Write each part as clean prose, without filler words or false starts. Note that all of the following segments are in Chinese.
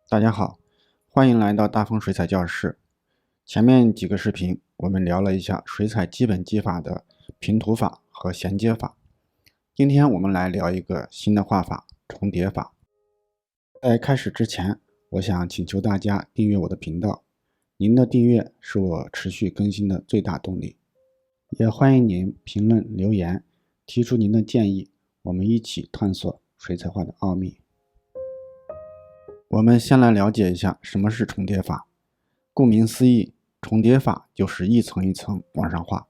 大家好，欢迎来到大风水彩教室。前面几个视频我们聊了一下水彩基本技法的平涂法和衔接法。今天我们来聊一个新的画法——重叠法。在开始之前，我想请求大家订阅我的频道，您的订阅是我持续更新的最大动力。也欢迎您评论留言，提出您的建议，我们一起探索水彩画的奥秘。我们先来了解一下什么是重叠法。顾名思义，重叠法就是一层一层往上画。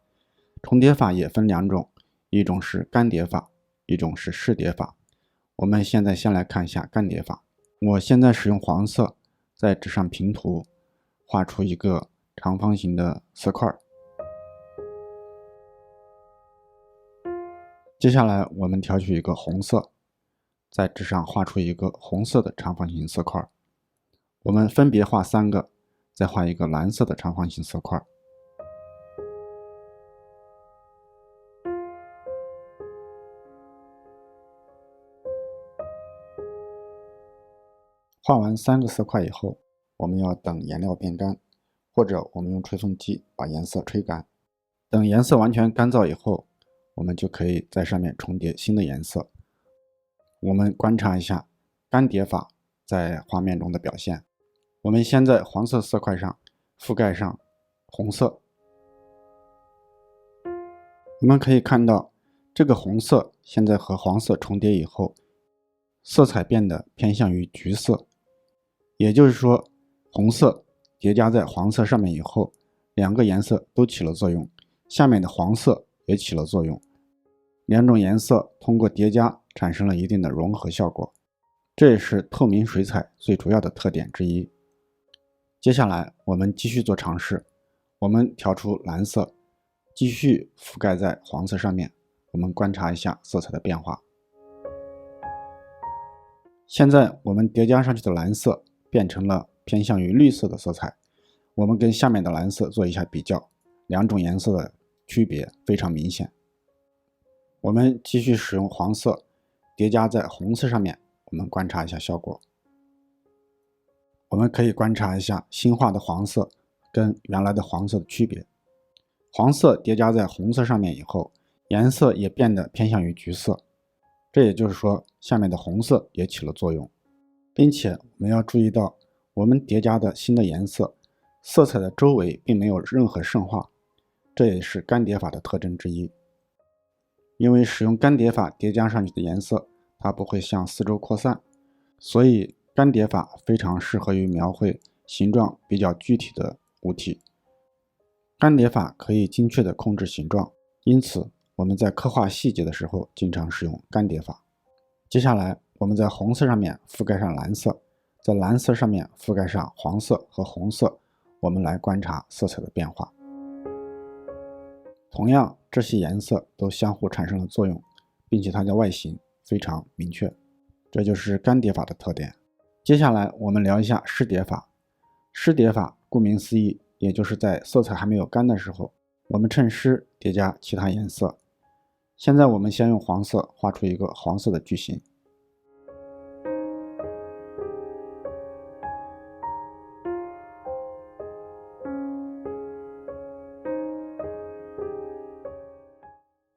重叠法也分两种，一种是干叠法，一种是湿叠法。我们现在先来看一下干叠法。我现在使用黄色在纸上平涂，画出一个长方形的色块。接下来我们挑取一个红色，在纸上画出一个红色的长方形色块。我们分别画3个，再画一个蓝色的长方形色块。画完3个色块以后，我们要等颜料变干，或者我们用吹风机把颜色吹干。等颜色完全干燥以后，我们就可以在上面重叠新的颜色。我们观察一下干叠法在画面中的表现。我们先在黄色色块上覆盖上红色。我们可以看到，这个红色现在和黄色重叠以后，色彩变得偏向于橘色。也就是说，红色叠加在黄色上面以后，两个颜色都起了作用，下面的黄色也起了作用。两种颜色通过叠加产生了一定的融合效果，这也是透明水彩最主要的特点之一。接下来我们继续做尝试，我们调出蓝色，继续覆盖在黄色上面，我们观察一下色彩的变化。现在我们叠加上去的蓝色变成了偏向于绿色的色彩，我们跟下面的蓝色做一下比较，两种颜色的区别非常明显。我们继续使用黄色叠加在红色上面，我们观察一下效果。我们可以观察一下新画的黄色跟原来的黄色的区别。黄色叠加在红色上面以后，颜色也变得偏向于橘色，这也就是说下面的红色也起了作用。并且我们要注意到，我们叠加的新的颜色，色彩的周围并没有任何渗化，这也是干叠法的特征之一。因为使用干叠法叠加上去的颜色，它不会向四周扩散，所以干叠法非常适合于描绘形状比较具体的物体。干叠法可以精确地控制形状，因此我们在刻画细节的时候经常使用干叠法。接下来我们在红色上面覆盖上蓝色，在蓝色上面覆盖上黄色和红色，我们来观察色彩的变化。同样，这些颜色都相互产生了作用，并且它的外形非常明确，这就是干叠法的特点。接下来我们聊一下湿叠法。湿叠法顾名思义，也就是在色彩还没有干的时候，我们趁湿叠加其他颜色。现在我们先用黄色画出一个黄色的矩形。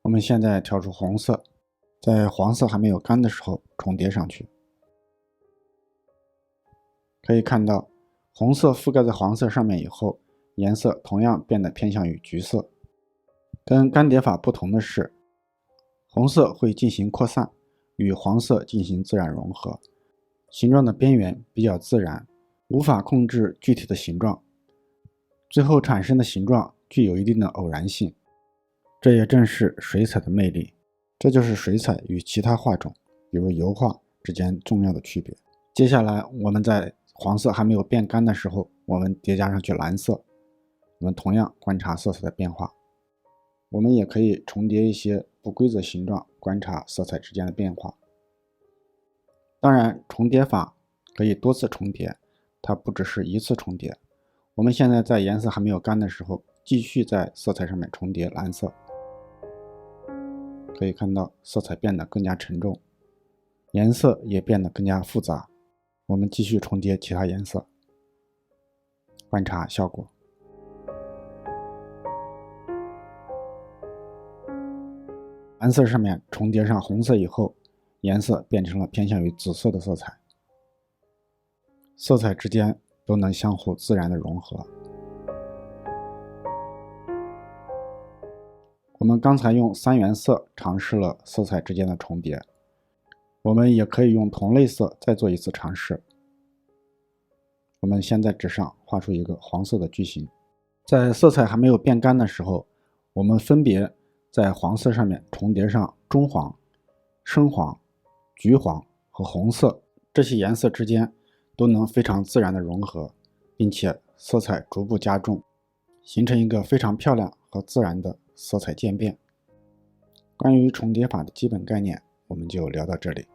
我们现在调出红色，在黄色还没有干的时候重叠上去。可以看到，红色覆盖在黄色上面以后，颜色同样变得偏向于橘色。跟干叠法不同的是，红色会进行扩散，与黄色进行自然融合，形状的边缘比较自然，无法控制具体的形状，最后产生的形状具有一定的偶然性。这也正是水彩的魅力，这就是水彩与其他画种，比如油画之间重要的区别。接下来我们在黄色还没有变干的时候，我们叠加上去蓝色，我们同样观察色彩的变化。我们也可以重叠一些不规则形状，观察色彩之间的变化。当然，重叠法可以多次重叠，它不只是一次重叠。我们现在在颜色还没有干的时候，继续在色彩上面重叠蓝色。可以看到色彩变得更加沉重，颜色也变得更加复杂。我们继续重叠其他颜色，观察效果。蓝色上面重叠上红色以后，颜色变成了偏向于紫色的色彩，色彩之间都能相互自然的融合。我们刚才用3原色尝试了色彩之间的重叠，我们也可以用同类色再做一次尝试。我们先在纸上画出一个黄色的矩形，在色彩还没有变干的时候，我们分别在黄色上面重叠上中黄、深黄、橘黄和红色，这些颜色之间都能非常自然的融合，并且色彩逐步加重，形成一个非常漂亮和自然的色彩渐变。关于重叠法的基本概念，我们就聊到这里。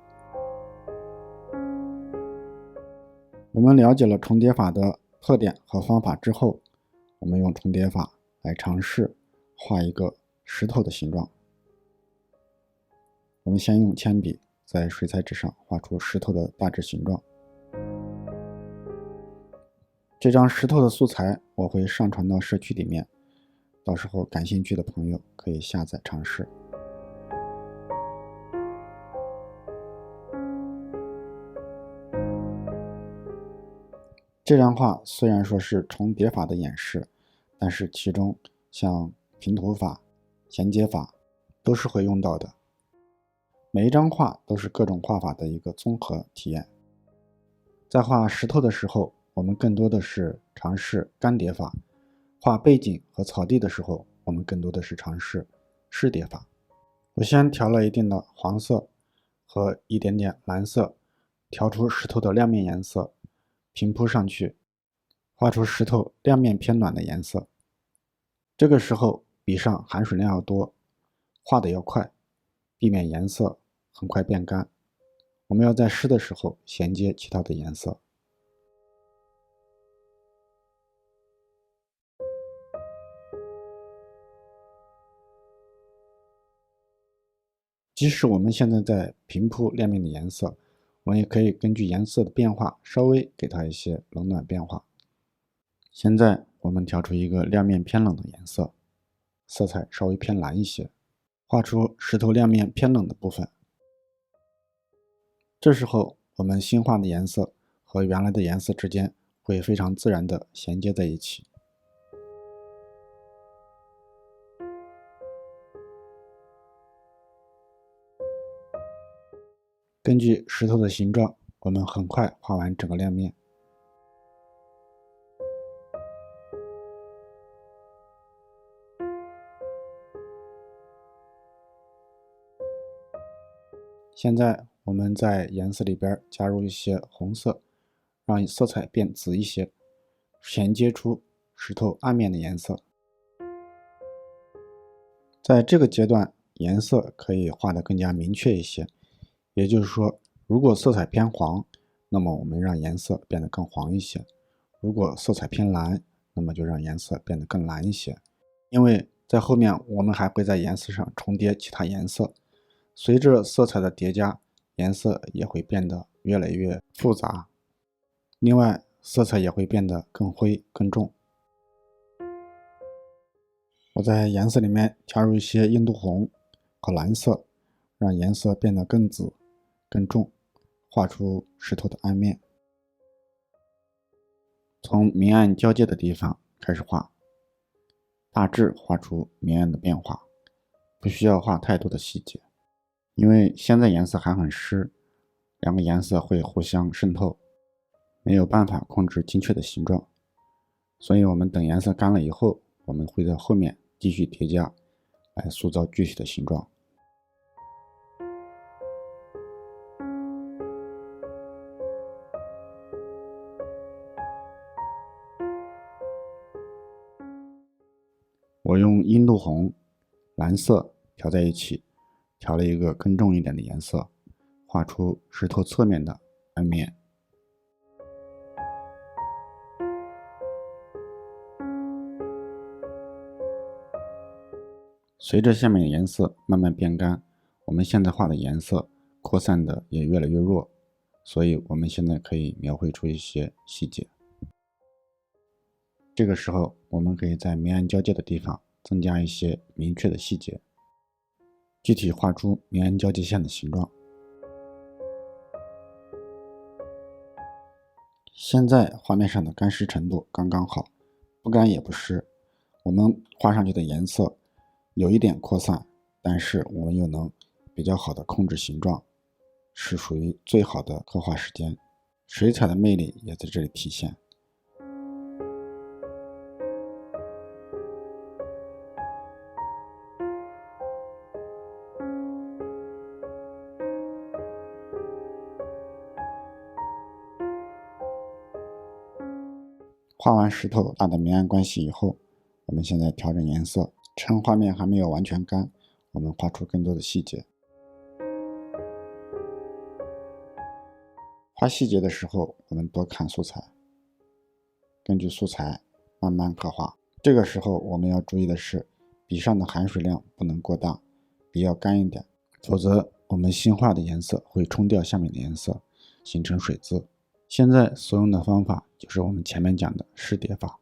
我们了解了重叠法的特点和方法之后，我们用重叠法来尝试画一个石头的形状。我们先用铅笔在水彩纸上画出石头的大致形状。这张石头的素材我会上传到社区里面，到时候感兴趣的朋友可以下载尝试。这张画虽然说是重叠法的演示，但是其中像平涂法、衔接法都是会用到的。每一张画都是各种画法的一个综合体验。在画石头的时候，我们更多的是尝试干叠法；画背景和草地的时候，我们更多的是尝试湿叠法。我先调了一定的黄色和一点点蓝色，调出石头的亮面颜色，平铺上去，画出石头亮面偏暖的颜色。这个时候笔上含水量要多，画的要快，避免颜色很快变干。我们要在湿的时候衔接其他的颜色。即使我们现在在平铺亮面的颜色，我们也可以根据颜色的变化稍微给它一些冷暖变化。现在我们调出一个亮面偏冷的颜色，色彩稍微偏蓝一些，画出石头亮面偏冷的部分。这时候我们新画的颜色和原来的颜色之间会非常自然地衔接在一起。根据石头的形状，我们很快画完整个亮面。现在我们在颜色里边加入一些红色，让色彩变紫一些，衔接出石头暗面的颜色。在这个阶段，颜色可以画得更加明确一些。也就是说，如果色彩偏黄，那么我们让颜色变得更黄一些；如果色彩偏蓝，那么就让颜色变得更蓝一些。因为在后面我们还会在颜色上重叠其他颜色，随着色彩的叠加，颜色也会变得越来越复杂。另外，色彩也会变得更灰、更重。我在颜色里面加入一些印度红和蓝色，让颜色变得更紫、更重，画出石头的暗面。从明暗交界的地方开始画，大致画出明暗的变化，不需要画太多的细节。因为现在颜色还很湿，两个颜色会互相渗透，没有办法控制精确的形状，所以我们等颜色干了以后，我们会在后面继续叠加，来塑造具体的形状。我用印度红、蓝色调在一起，调了一个更重一点的颜色，画出石头侧面的暗面。随着下面的颜色慢慢变干，我们现在画的颜色扩散的也越来越弱，所以我们现在可以描绘出一些细节。这个时候，我们可以在明暗交界的地方增加一些明确的细节，具体画出明暗交界线的形状。现在画面上的干湿程度刚刚好，不干也不湿。我们画上去的颜色有一点扩散，但是我们又能比较好的控制形状，是属于最好的刻画时间。水彩的魅力也在这里体现。画完石头大的明暗关系以后，我们现在调整颜色，趁画面还没有完全干，我们画出更多的细节。画细节的时候，我们多看素材，根据素材慢慢刻画。这个时候我们要注意的是，笔上的含水量不能过大，笔要干一点，否则我们新画的颜色会冲掉下面的颜色，形成水渍。现在所用的方法就是我们前面讲的湿叠法。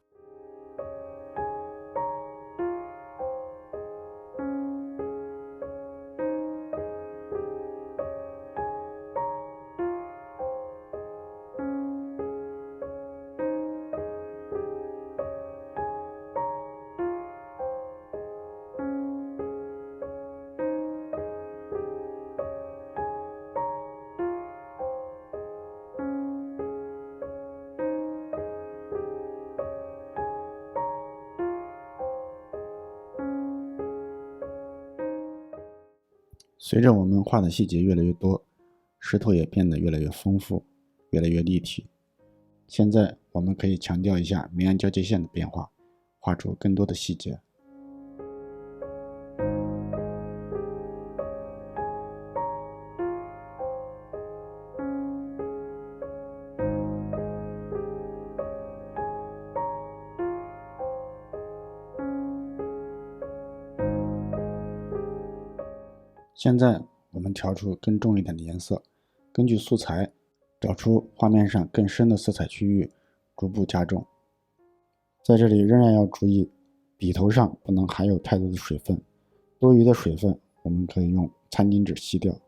随着我们画的细节越来越多，石头也变得越来越丰富，越来越立体。现在我们可以强调一下明暗交界线的变化，画出更多的细节。现在我们调出更重一点的颜色，根据素材找出画面上更深的色彩区域，逐步加重。在这里仍然要注意，笔头上不能含有太多的水分，多余的水分我们可以用餐巾纸吸掉。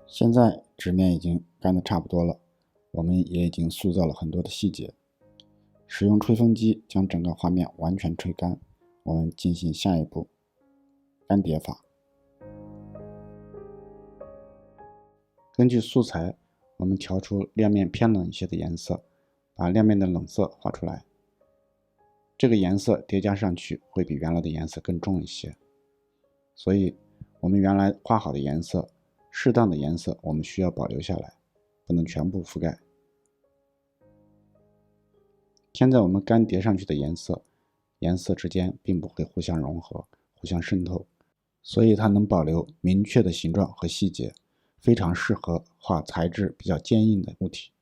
现在纸面已经干得差不多了，我们也已经塑造了很多的细节。使用吹风机将整个画面完全吹干，我们进行下一步干叠法。根据素材，我们调出亮面偏冷一些的颜色，把亮面的冷色画出来。这个颜色叠加上去会比原来的颜色更重一些，所以我们原来画好的颜色，适当的颜色我们需要保留下来，不能全部覆盖。现在我们干叠上去的颜色之间并不会互相融合、互相渗透，所以它能保留明确的形状和细节，非常适合画材质比较坚硬的物体。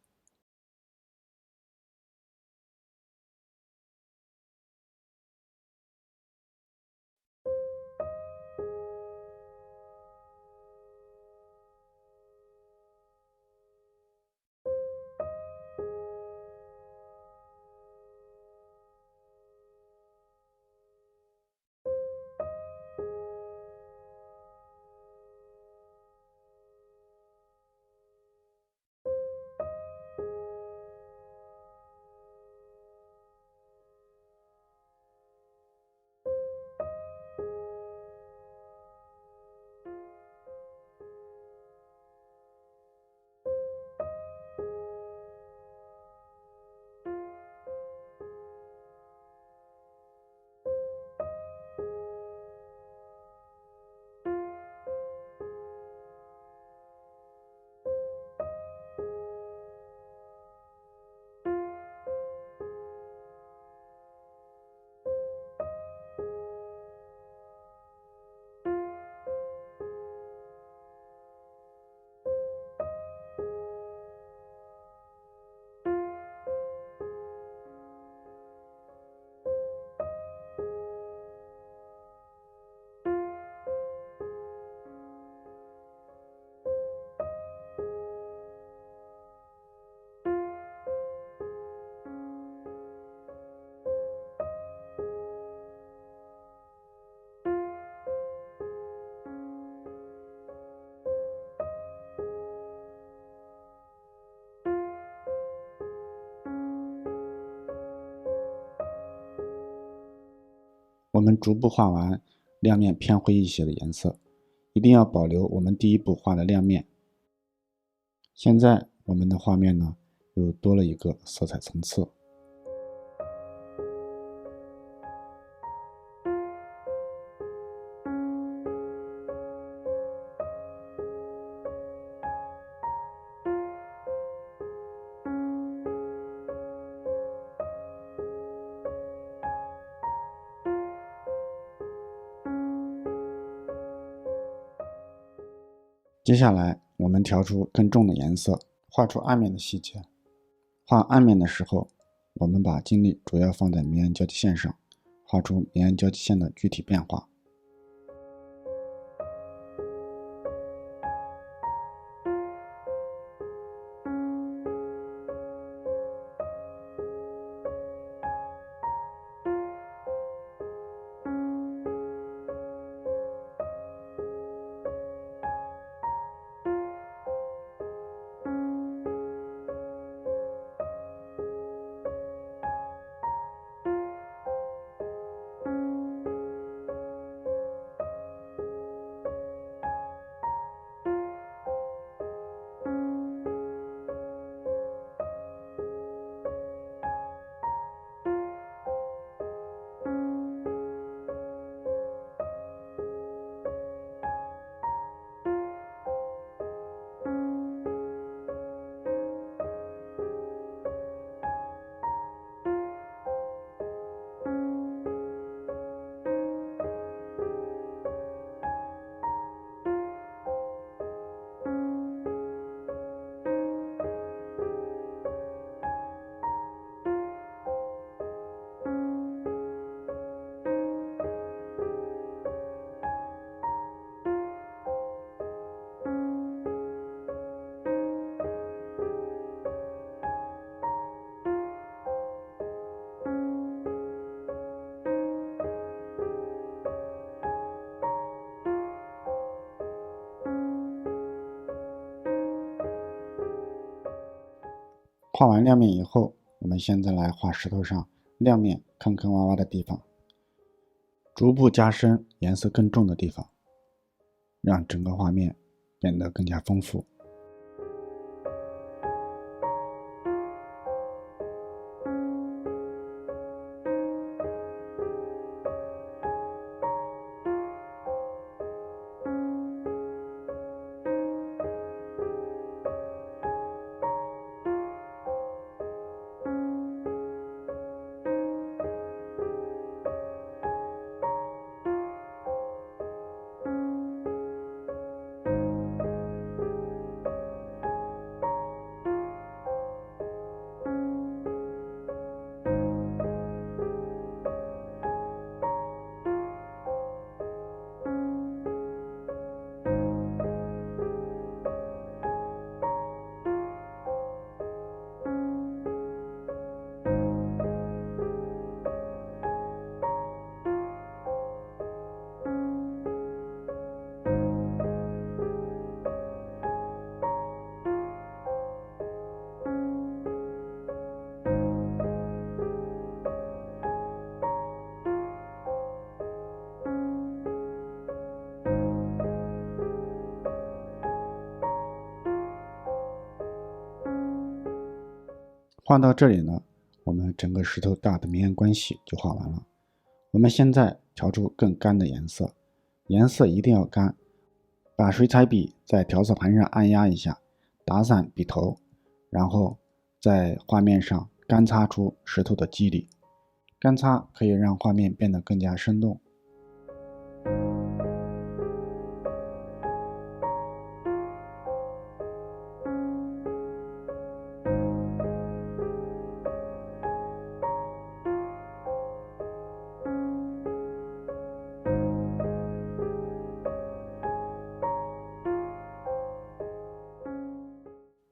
们逐步画完亮面偏灰一些的颜色，一定要保留我们第一步画的亮面。现在我们的画面呢，又多了一个色彩层次。接下来我们调出更重的颜色，画出暗面的细节。画暗面的时候，我们把精力主要放在明暗交际线上，画出明暗交际线的具体变化。画完亮面以后，我们现在来画石头上亮面坑坑洼洼的地方，逐步加深颜色更重的地方，让整个画面变得更加丰富。画到这里呢，我们整个石头大的明暗关系就画完了。我们现在调出更干的颜色，颜色一定要干，把水彩笔在调色盘上按压一下，打散笔头，然后在画面上干擦出石头的肌理。干擦可以让画面变得更加生动。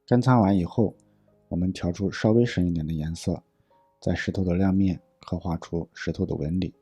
干擦完以后，我们调出稍微深一点的颜色，在石头的亮面刻画出石头的纹理。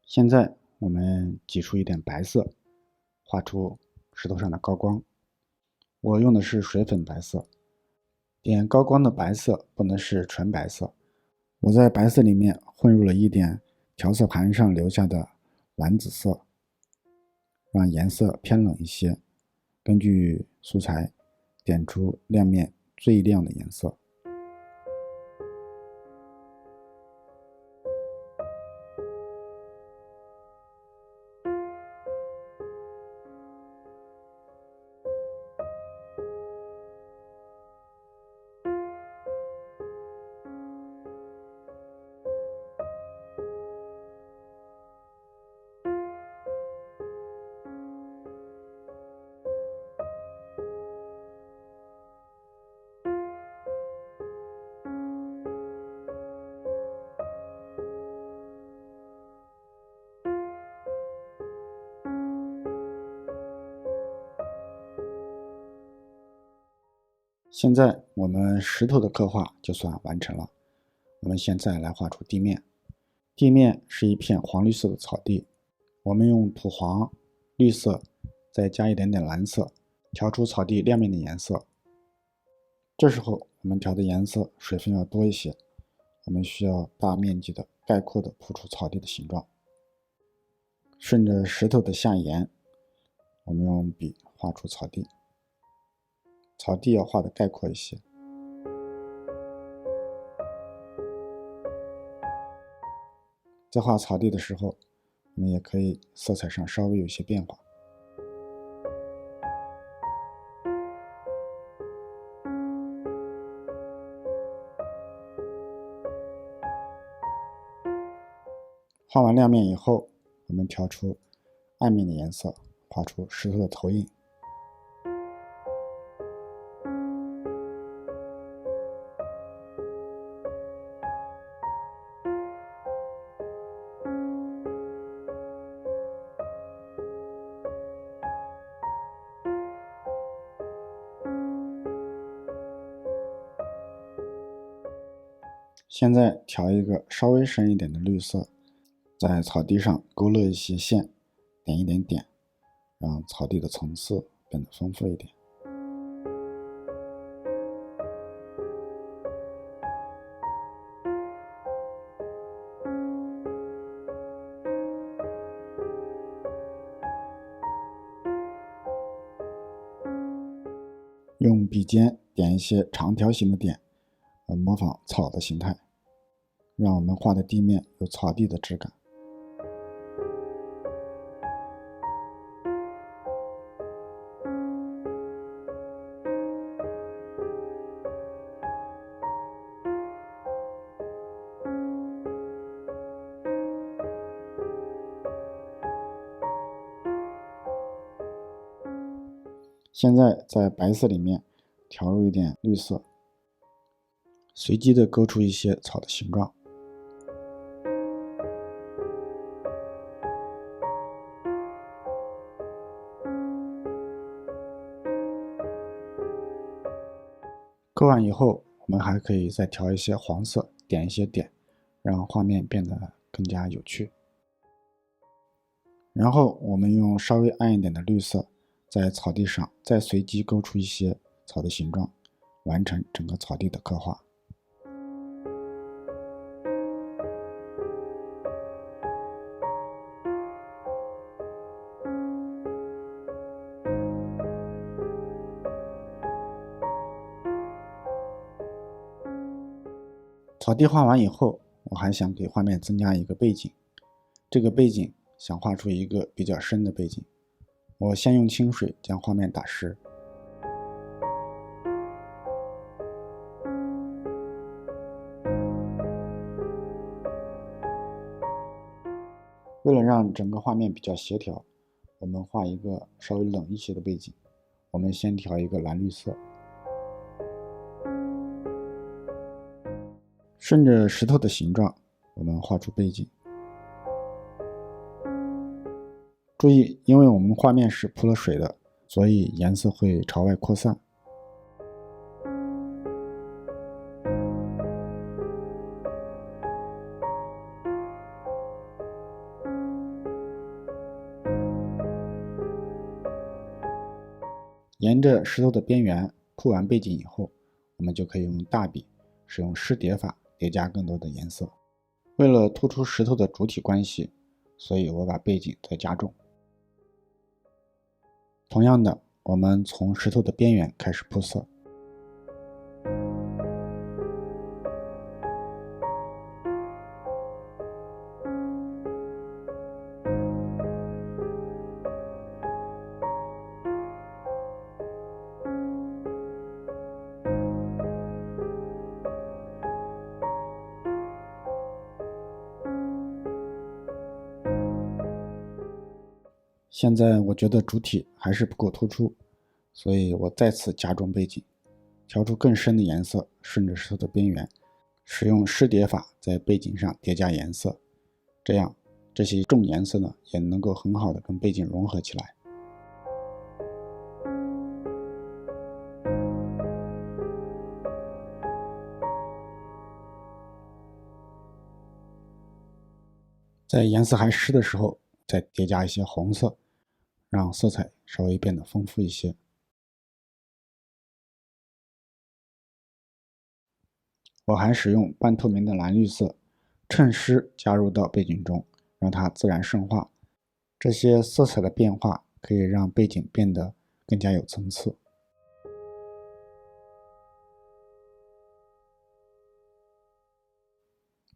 现在我们挤出一点白色，画出石头上的高光。我用的是水粉白色，点高光的白色不能是纯白色。我在白色里面混入了一点调色盘上留下的蓝紫色，让颜色偏冷一些。根据素材点出亮面最亮的颜色。现在我们石头的刻画就算完成了。我们现在来画出地面。地面是一片黄绿色的草地，我们用土黄、绿色，再加一点点蓝色，调出草地亮面的颜色。这时候我们调的颜色水分要多一些，我们需要大面积的概括的铺出草地的形状。顺着石头的下沿，我们用笔画出草地。草地要画的概括一些。在画草地的时候，我们也可以色彩上稍微有些变化。画完亮面以后，我们调出暗面的颜色，画出石头的投影。现在调一个稍微深一点的绿色，在草地上勾勒一些线，点一点点，让草地的层次变得丰富一点。用笔尖点一些长条形的点，模仿草的形态，让我们画的地面有草地的质感。现在在白色里面调入一点绿色，随机的勾出一些草的形状。勾完以后，我们还可以再调一些黄色，点一些点，让画面变得更加有趣。然后我们用稍微暗一点的绿色，在草地上再随机勾出一些草的形状，完成整个草地的刻画。草地画完以后，我还想给画面增加一个背景。这个背景想画出一个比较深的背景，我先用清水将画面打湿。为了让整个画面比较协调，我们画一个稍微冷一些的背景。我们先调一个蓝绿色，顺着石头的形状，我们画出背景。注意，因为我们画面是铺了水的，所以颜色会朝外扩散。沿着石头的边缘铺完背景以后，我们就可以用大笔使用湿叠法叠加更多的颜色。为了突出石头的主体关系，所以我把背景再加重。同样的，我们从石头的边缘开始铺色。现在我觉得主体还是不够突出，所以我再次加重背景，调出更深的颜色，顺着石头的边缘，使用湿叠法在背景上叠加颜色，这样这些重颜色呢也能够很好的跟背景融合起来。在颜色还湿的时候，再叠加一些红色，让色彩稍微变得丰富一些。我还使用半透明的蓝绿色，趁湿加入到背景中，让它自然渗化。这些色彩的变化可以让背景变得更加有层次。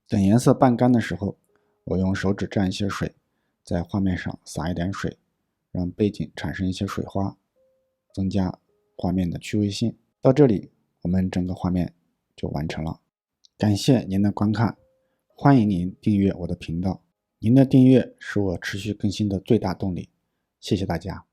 等颜色半干的时候，我用手指蘸一些水，在画面上撒一点水，让背景产生一些水花，增加画面的趣味性。到这里，我们整个画面就完成了。感谢您的观看，欢迎您订阅我的频道。您的订阅是我持续更新的最大动力，谢谢大家。